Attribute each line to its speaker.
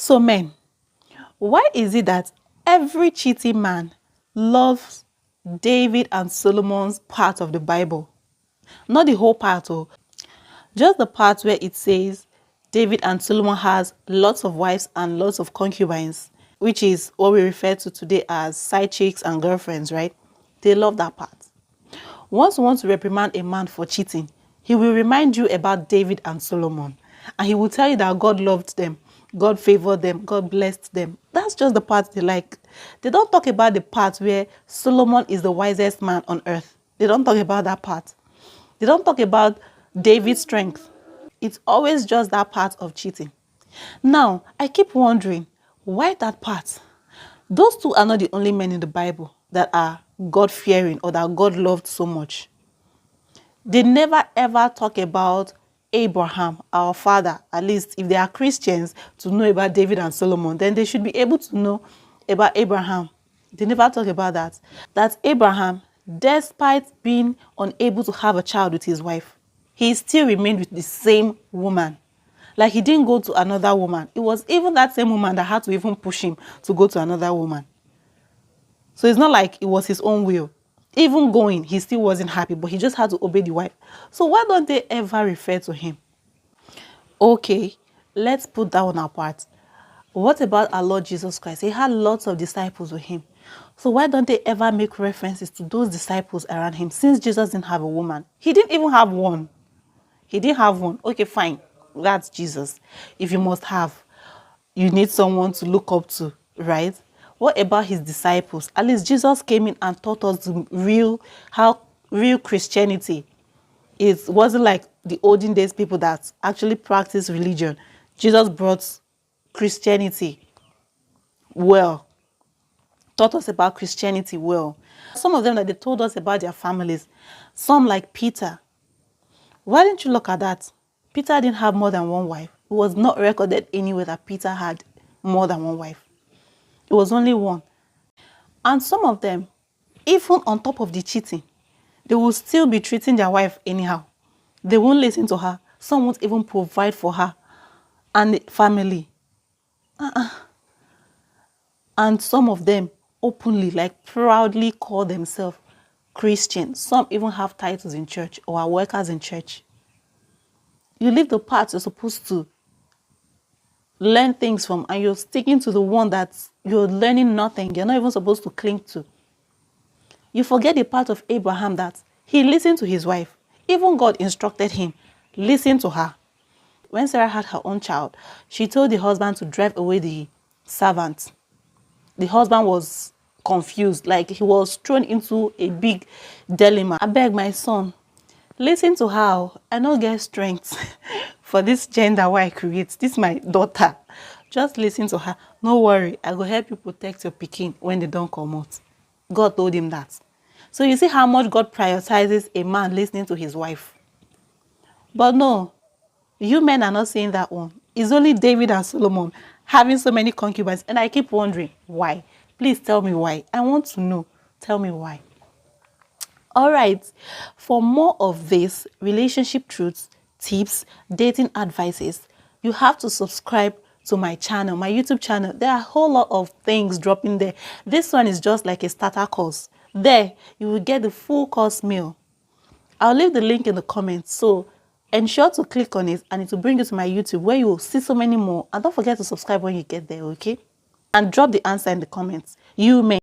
Speaker 1: So men, why is it that every cheating man loves David and Solomon's part of the Bible? Not the whole part, oh, just the part where it says David and Solomon has lots of wives and lots of concubines, which is what we refer to today as side chicks and girlfriends, right? They love that part. Once you want to reprimand a man for cheating, he will remind you about David and Solomon. And he will tell you that God loved them, God favored them, God blessed them. That's just the part they like. They don't talk about the part where Solomon is the wisest man on earth. They don't talk about that part. They don't talk about David's strength. It's always just that part of cheating. Now, I keep wondering, why that part? Those two are not the only men in the Bible that are God-fearing or that God loved so much. They never ever talk about Abraham, our father. At least if they are Christians, to know about David and Solomon, then they should be able to know about Abraham. They never talk about that. That Abraham, despite being unable to have a child with his wife, he still remained with the same woman. Like, he didn't go to another woman. It was even that same woman that had to even push him to go to another woman. So it's not like it was his own will. Even going, he still wasn't happy, but he just had to obey the wife. So why don't they ever refer to him? Okay, let's put that one apart. What about our Lord Jesus Christ? He had lots of disciples with him. So why don't they ever make references to those disciples around him? Since Jesus didn't have a woman, he didn't even have one. He didn't have one. Okay, fine. That's Jesus. If you must have, you need someone to look up to, right? What about his disciples? At least Jesus came in and taught us how real Christianity is. It wasn't like the olden days people that actually practice religion. Jesus brought Christianity well, taught us about Christianity well. Some of them that they told us about their families. Some like Peter. Why didn't you look at that? Peter didn't have more than one wife. It was not recorded anywhere that Peter had more than one wife. It was only one. And some of them, even on top of the cheating, they will still be treating their wife anyhow. They won't listen to her. Some won't even provide for her and the family. And some of them openly, like proudly call themselves Christian. Some even have titles in church or are workers in church. You leave the part you're supposed to learn things from and you're sticking to the one that you're learning nothing. You're not even supposed to cling to. You forget the part of Abraham that he listened to his wife. Even God instructed him, listen to her. When Sarah had her own child, she told the husband to drive away the servant. The husband was confused, like he was thrown into a big dilemma. I beg my son, listen to her. I don't get strength for this gender why I create. This is my daughter. Just listen to her. No worry, I will help you protect your pikin when they don't come out. God told him that. So you see how much God prioritizes a man listening to his wife. But no, you men are not saying that one. It's only David and Solomon having so many concubines. And I keep wondering, why? Please tell me why. I want to know. Tell me why. All right. For more of this, relationship truths, tips, dating advices, you have to subscribe to my channel, my YouTube channel. There are a whole lot of things dropping there. This one is just like a starter course. There, you will get the full course meal. I'll leave the link in the comments. So ensure to click on it and it will bring you to my YouTube where you will see so many more. And don't forget to subscribe when you get there, okay? And drop the answer in the comments. You may.